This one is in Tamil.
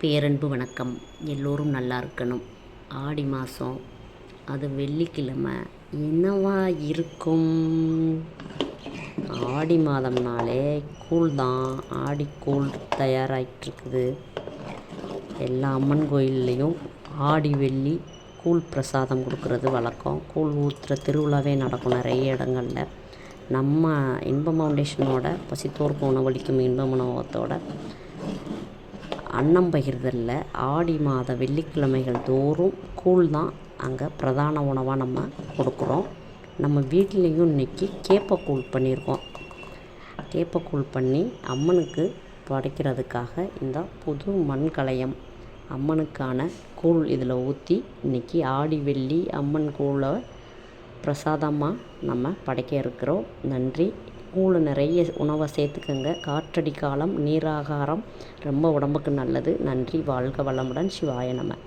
பேரன்பு வணக்கம். எல்லோரும் நல்லா இருக்கணும். ஆடி மாதம், அது வெள்ளிக்கிழமை என்னவா இருக்கும்? ஆடி மாதம்னாலே கூழ் தான். ஆடிக்கூழ் தயாராகிட்டுருக்குது. எல்லா அம்மன் கோயில்லையும் ஆடி வெள்ளி கூழ் பிரசாதம் கொடுக்கறது வழக்கம். கூழ் ஊற்றுற திருவிழாவே நடக்கும் நிறைய இடங்களில். நம்ம இன்ப ஃபவுண்டேஷனோட பசித்தோர்க்கு உணவளிக்கும் இன்ப உணவகத்தோட அன்னம் பகிர்தலில் ஆடி மாத வெள்ளிக்கிழமைகள் தோறும் கூழ் தான் அங்கே பிரதான உணவாக நம்ம கொடுக்குறோம். நம்ம வீட்லேயும் இன்றைக்கி கேப்பக்கூழ் பண்ணியிருக்கோம். கேப்பக்கூழ் பண்ணி அம்மனுக்கு படைக்கிறதுக்காக இந்த புது மண்கலயம் அம்மனுக்கான கூழ் இதில் ஊற்றி இன்றைக்கி ஆடி வெள்ளி அம்மன் கூழை பிரசாதமாக நம்ம படைக்க இருக்கிறோம். நன்றி. கூழ் நிறைய உணவை சேர்த்துக்கங்க. காற்றடி காலம் நீராகாரம் ரொம்ப உடம்புக்கு நல்லது. நன்றி. வாழ்க வளமுடன். சிவாய நம.